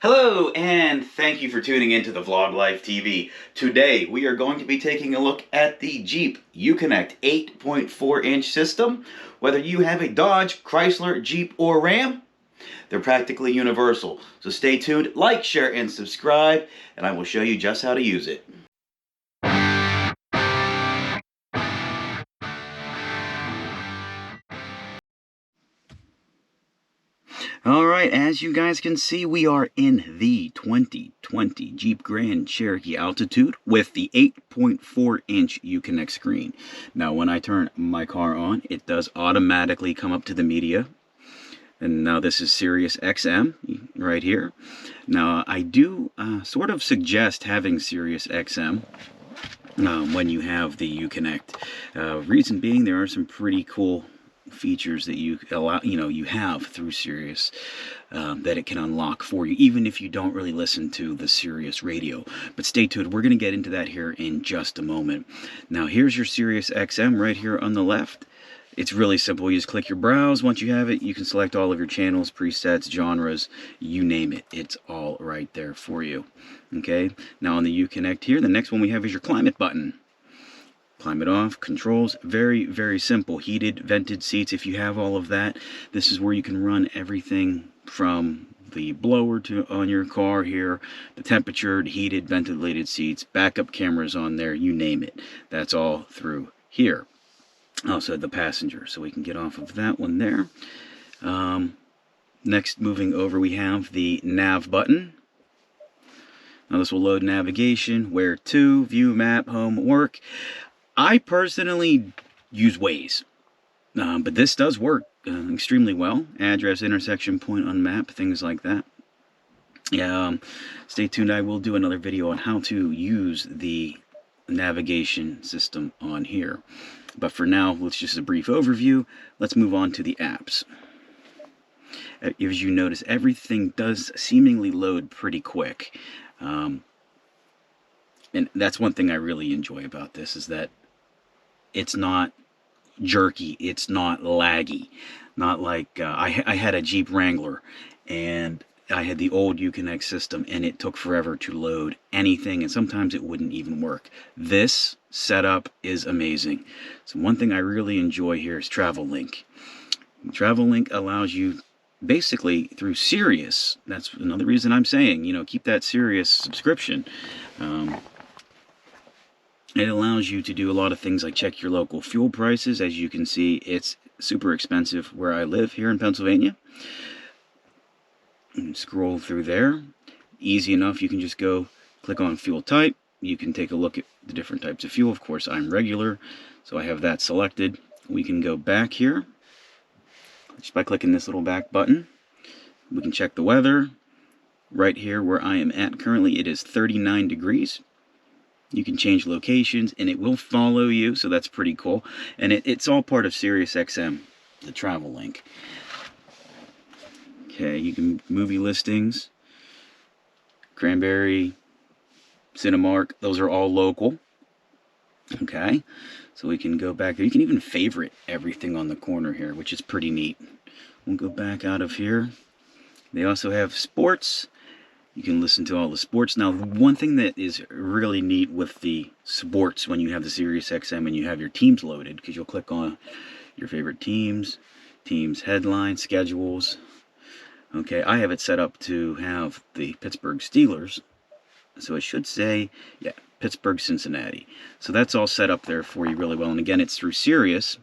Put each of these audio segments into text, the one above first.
Hello, and thank you for tuning in to the Vlog Life TV. Today, we are going to be taking a look at the Jeep Uconnect 8.4 inch system. Whether you have a Dodge, Chrysler, Jeep, or Ram, they're practically universal. So stay tuned, like, share, and subscribe, and I will show you just how to use it. Alright, as you guys can see, we are in the 2020 Jeep Grand Cherokee Altitude with the 8.4 inch Uconnect screen. Now, when I turn my car on, it does automatically come up to the media. And now this is SiriusXM right here. Now, I do sort of suggest having SiriusXM when you have the Uconnect. Reason being, there are some pretty cool features that you have through Sirius that it can unlock for you, even if you don't really listen to the Sirius radio. But stay tuned, we're going to get into that here in just a moment. Now, here's your Sirius XM right here on the left. It's really simple. You just click your browse. Once you have it, you can select all of your channels, presets, genres, you name it. It's all right there for you. Okay, now on the Uconnect here, the next one we have is your climate button. Climate off, controls, very, very simple. Heated, vented seats, if you have all of that, this is where you can run everything from the blower to on your car here, the temperature, the heated, ventilated seats, backup cameras on there, you name it. That's all through here. Also the passenger, so we can get off of that one there. Next, moving over, we have the nav button. Now this will load navigation, where to, view, map, home, work. I personally use Waze, but this does work extremely well. Address, intersection, point on map, things like that. Stay tuned, I will do another video on how to use the navigation system on here. But for now, let's just a brief overview. Let's move on to the apps. As you notice, everything does seemingly load pretty quick. And that's one thing I really enjoy about this, is that it's not jerky, it's not laggy. Not like I had a Jeep Wrangler, and I had the old Uconnect system, and it took forever to load anything, and sometimes it wouldn't even work. This setup is amazing. So one thing I really enjoy here is CyberLink. CyberLink allows you, basically through Sirius, that's another reason I'm saying, keep that Sirius subscription. It allows you to do a lot of things like check your local fuel prices. As you can see, it's super expensive where I live here in Pennsylvania. And scroll through there. Easy enough, you can just go click on fuel type. You can take a look at the different types of fuel. Of course, I'm regular, so I have that selected. We can go back here just by clicking this little back button. We can check the weather. Right here where I am at currently, it is 39 degrees. You can change locations, and it will follow you, so that's pretty cool. And it's all part of SiriusXM, the CyberLink. Okay, you can movie listings, Cranberry, Cinemark, those are all local. Okay, so we can go back there. You can even favorite everything on the corner here, which is pretty neat. We'll go back out of here. They also have sports. You can listen to all the sports. Now, one thing that is really neat with the sports when you have the SiriusXM and you have your teams loaded, because you'll click on your favorite teams headlines, schedules. Okay, I have it set up to have the Pittsburgh Steelers. So it should say, yeah, Pittsburgh, Cincinnati. So that's all set up there for you really well. And again, it's through Sirius.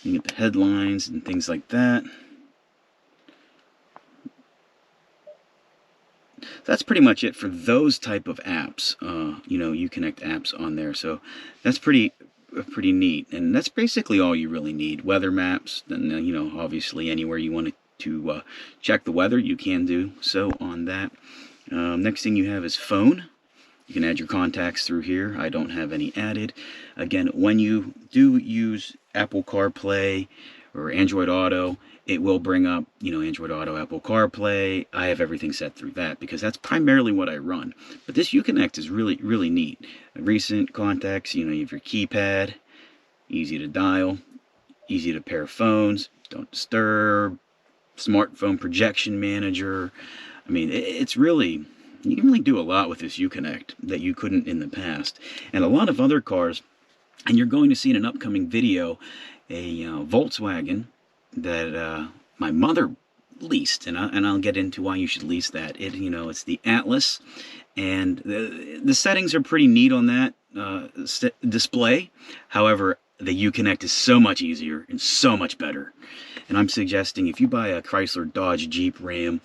You get the headlines and things like that. That's pretty much it for those type of apps, Uconnect apps on there. So that's pretty neat, and that's basically all you really need. Weather maps, then obviously anywhere you want to check the weather, you can do so on that. Next thing you have is phone. You can add your contacts through here. I don't have any added. Again, when you do use Apple CarPlay or Android Auto, it will bring up, Android Auto, Apple CarPlay. I have everything set through that because that's primarily what I run. But this Uconnect is really, really neat. Recent contacts, you have your keypad, easy to dial, easy to pair phones, don't disturb, smartphone projection manager. I mean, it's really, you can really do a lot with this Uconnect that you couldn't in the past. And a lot of other cars, and you're going to see in an upcoming video, a Volkswagen that my mother leased, and I'll get into why you should lease that. It's the Atlas, and the settings are pretty neat on that display. However, the Uconnect is so much easier and so much better. And I'm suggesting if you buy a Chrysler, Dodge, Jeep, Ram,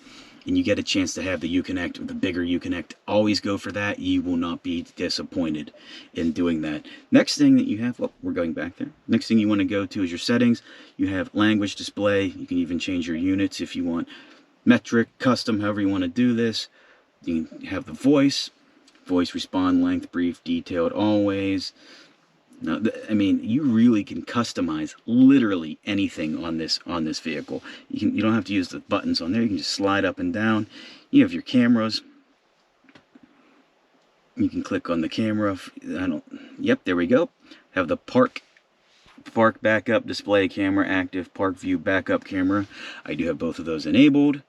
and you get a chance to have the Uconnect or the bigger Uconnect, always go for that. You will not be disappointed in doing that. Next thing that you have, we're going back there. Next thing you want to go to is your settings. You have language display. You can even change your units if you want metric, custom, however you want to do this. You can have the voice respond, length, brief, detailed, always. Now, I mean, you really can customize literally anything on this vehicle. You don't have to use the buttons on there. You can just slide up and down. You have your cameras. You can click on the camera. Yep, there we go. Have the park backup display camera, active park view backup camera. I do have both of those enabled.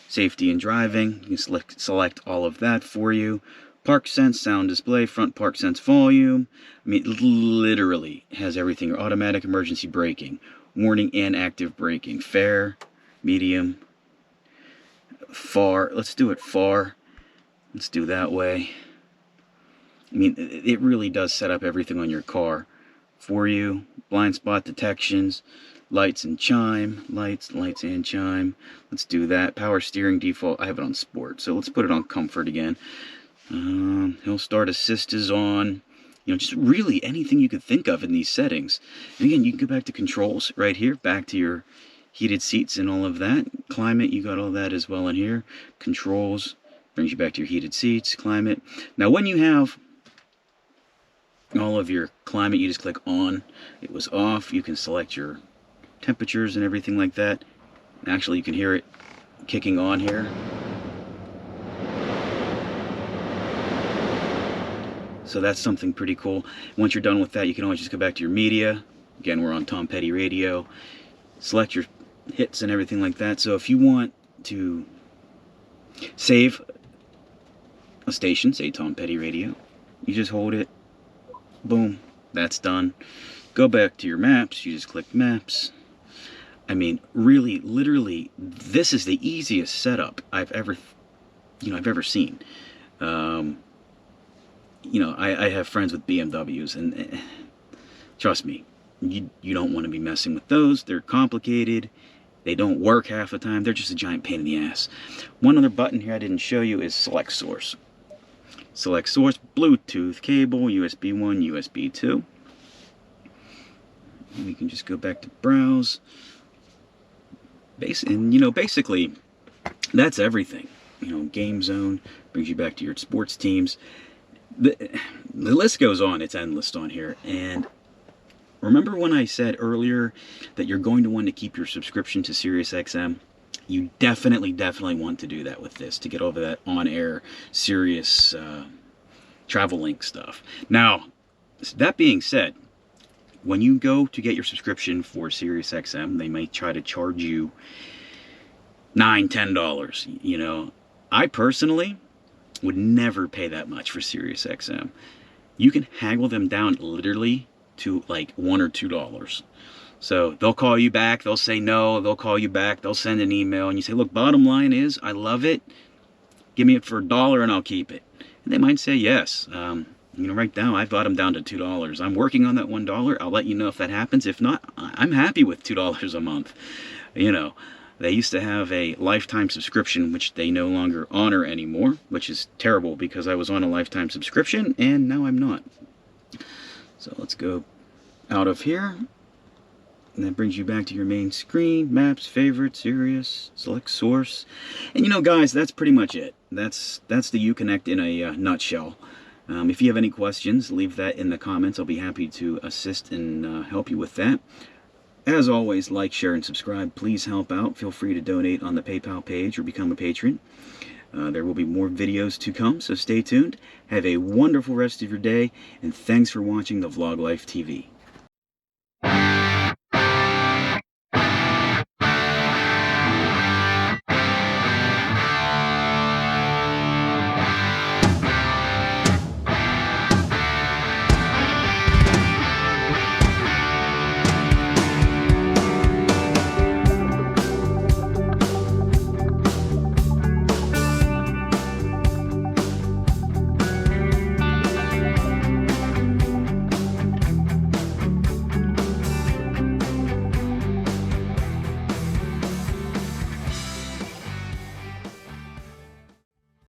Safety and driving. You can select all of that for you. Park sense, sound display, front park sense volume. I mean, it literally has everything. Automatic emergency braking, warning and active braking. Fair, medium, far. Let's do it far. Let's do that way. I mean, it really does set up everything on your car for you. Blind spot detections, lights and chime, lights and chime. Let's do that. Power steering default. I have it on sport, so let's put it on comfort again. Hill start assist is on. Just really anything you could think of in these settings. And again, you can go back to controls right here, back to your heated seats and all of that. Climate, you got all that as well in here. Controls brings you back to your heated seats, climate. Now, when you have all of your climate, you just click on. It was off. You can select your temperatures and everything like that. And actually, you can hear it kicking on here. So that's something pretty cool. Once you're done with that, you can always just go back to your media. Again, we're on Tom Petty Radio. Select your hits and everything like that. So if you want to save a station, say Tom Petty Radio, you just hold it. Boom. That's done. Go back to your maps. You just click maps. I mean, really, literally, this is the easiest setup I've ever seen. I have friends with BMWs, and trust me, you don't want to be messing with those. They're complicated. They don't work half the time. They're just a giant pain in the ass. One other button here I didn't show you is select source. Select source, Bluetooth cable, USB 1, USB 2. And we can just go back to browse. Basically, that's everything. Game zone brings you back to your sports teams. The list goes on. It's endless on here. And remember when I said earlier that you're going to want to keep your subscription to SiriusXM? You definitely want to do that with this to get over that on-air Sirius travel link stuff. Now, that being said, when you go to get your subscription for SiriusXM, they may try to charge you $9, $10. I personally would never pay that much for SiriusXM. You can haggle them down literally to like $1 or $2. So they'll call you back, they'll say no, they'll call you back, they'll send an email, and you say, look, bottom line is, I love it, give me it for $1 and I'll keep it. And they might say yes. Right now I've got them down to $2. I'm working on that $1. I'll let you know if that happens. If not, I'm happy with $2 a month. They used to have a lifetime subscription, which they no longer honor anymore, which is terrible because I was on a lifetime subscription and now I'm not. So let's go out of here. And that brings you back to your main screen. Maps, favorites, Sirius, select source. And guys, that's pretty much it. That's the Uconnect in a nutshell. If you have any questions, leave that in the comments. I'll be happy to assist and help you with that. As always, like, share, and subscribe. Please help out. Feel free to donate on the PayPal page or become a patron. There will be more videos to come, so stay tuned. Have a wonderful rest of your day, and thanks for watching the Vlog Life TV.